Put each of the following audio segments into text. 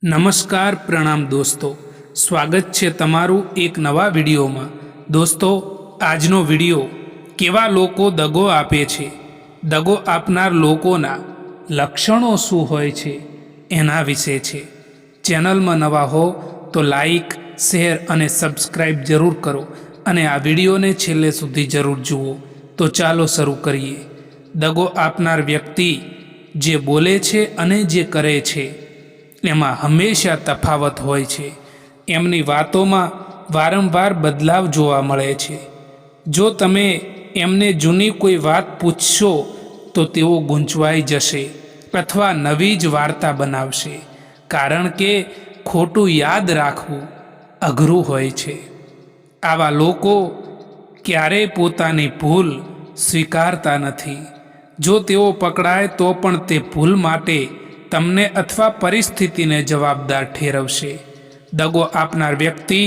નમસ્કાર પ્રણામ દોસ્તો, સ્વાગત છે તમારું એક નવા વિડીયોમાં। દોસ્તો, આજનો વિડીયો કેવા લોકો દગો આપે છે, દગો આપનાર લોકોના લક્ષણો શું હોય છે એના વિશે છે। ચેનલમાં નવા હો તો લાઈક, શેર અને સબસ્ક્રાઈબ જરૂર કરો અને આ વિડીયોને છેલ્લે સુધી જરૂર જુઓ। તો ચાલો શરૂ કરીએ। દગો આપનાર વ્યક્તિ જે બોલે છે અને જે કરે છે એમાં હંમેશા તફાવત હોય છે। એમની વાતોમાં વારંવાર બદલાવ જોવા મળે છે। જો તમે એમને જૂની કોઈ વાત પૂછશો તો તેઓ ગૂંચવાઈ જશે અથવા નવી જ વાર્તા બનાવશે, કારણ કે ખોટું યાદ રાખવું અઘરું હોય છે। આવા લોકો ક્યારેય પોતાની ભૂલ સ્વીકારતા નથી। જો તેઓ પકડાય તો પણ તે ભૂલ માટે તમને અથવા પરિસ્થિતિને જવાબદાર ઠેરવશે। દગો આપનાર વ્યક્તિ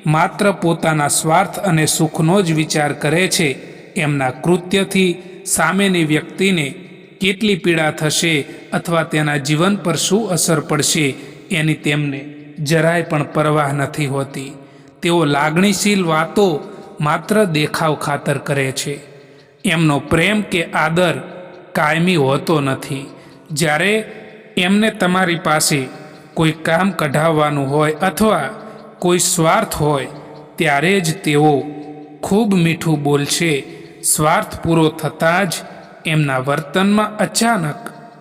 માત્ર પોતાના સ્વાર્થ અને સુખનો જ વિચાર કરે છે। એમના કૃત્યથી સામેની વ્યક્તિને કેટલી પીડા થશે અથવા તેના જીવન પર શું અસર પડશે એની તેમને જરાય પણ પરવાહ નથી હોતી। તેઓ લાગણીશીલ વાતો માત્ર દેખાવ ખાતર કરે છે। એમનો પ્રેમ કે આદર કાયમી હોતો નથી। જ્યારે એમને તમારી પાસે કોઈ કામ કઢાવવાનું હોય અથવા કોઈ સ્વાર્થ હોય ત્યારે જ તેઓ ખૂબ મીઠું બોલશે। સ્વાર્થ પૂરો થતાં જ એમના વર્તનમાં અચાનક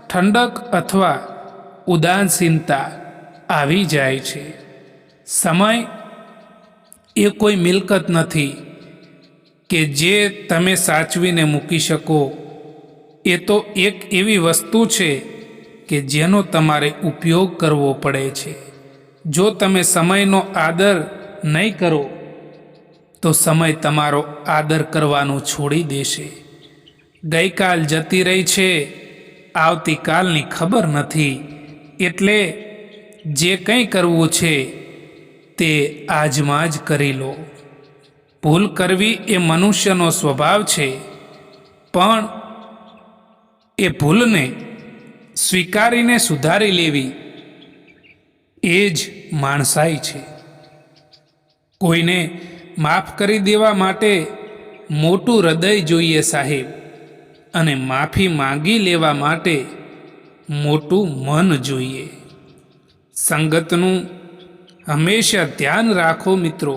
ઠંડક અથવા ઉદાસીનતા આવી જાય છે। સમય એ કોઈ મિલકત નથી કે જે તમે સાચવીને મૂકી શકો। એ તો એક એવી વસ્તુ છે કે જેનો તમારે ઉપયોગ કરવો પડે છે। જો તમે સમયનો આદર નહીં કરો તો સમય તમારો આદર કરવાનું છોડી દેશે। ગઈકાલ જતી રહી છે, આવતીકાલની ખબર નથી, એટલે જે કંઈ કરવું છે તે આજમાં જ કરી લો। ભૂલ કરવી એ મનુષ્યનો સ્વભાવ છે, પણ એ ભૂલને સ્વીકારીને સુધારી લેવી એ જ માણસાઈ છે। કોઈને માફ કરી દેવા માટે મોટું હૃદય જોઈએ સાહેબ, અને માફી માંગી લેવા માટે મોટું મન જોઈએ। સંગતનું હંમેશા ધ્યાન રાખો મિત્રો,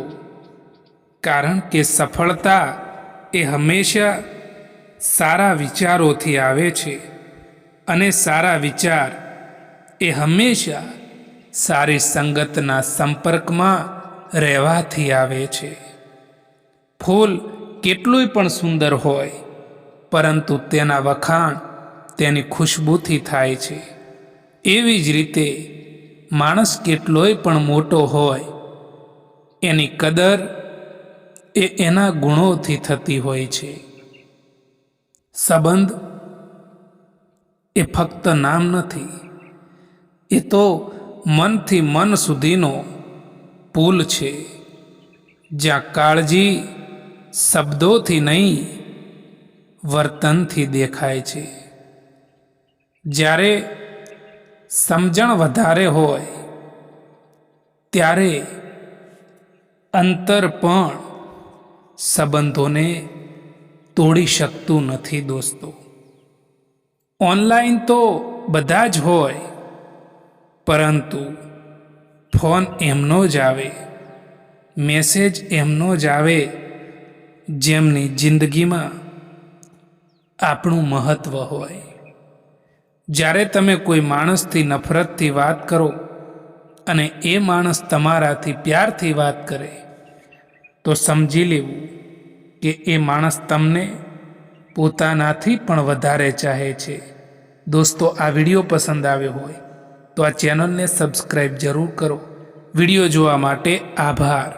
કારણ કે સફળતા એ હંમેશા સારા વિચારોથી આવે છે, અને સારા વિચાર એ હંમેશા સારી સંગતના સંપર્કમાં રહેવાથી આવે છે। ફૂલ કેટલુંય પણ સુંદર હોય, પરંતુ તેના વખાણ તેની ખુશ્બુથી થાય છે। એવી જ રીતે માણસ કેટલોય પણ મોટો હોય, એની કદર એ એના ગુણોથી થતી હોય છે। સંબંધ એ ફક્ત નામ નથી, એ તો મનથી મન સુધીનો પુલ છે, જ્યાં કાળજી શબ્દોથી નહીં વર્તનથી દેખાય છે। જ્યારે સમજણ વધારે હોય ત્યારે અંતર પણ સંબંધોને તોડી શકતું નથી દોસ્તો। ઓનલાઈન તો બધા જ હોય, પરંતુ ફોન એમનો જ આવે, મેસેજ એમનો જ આવે જેમની જિંદગીમાં આપણું મહત્ત્વ હોય। જ્યારે તમે કોઈ માણસથી નફરતથી વાત કરો અને એ માણસ તમારાથી પ્યારથી વાત કરે તો સમજી લેવું કે એ માણસ તમને પોતાનાથી પણ વધારે ચાહે છે। દોસ્તો, આ વિડીયો પસંદ આવ્યો હોય તો આ ચેનલને સબસ્ક્રાઈબ જરૂર કરો। વિડીયો જોવા માટે આભાર।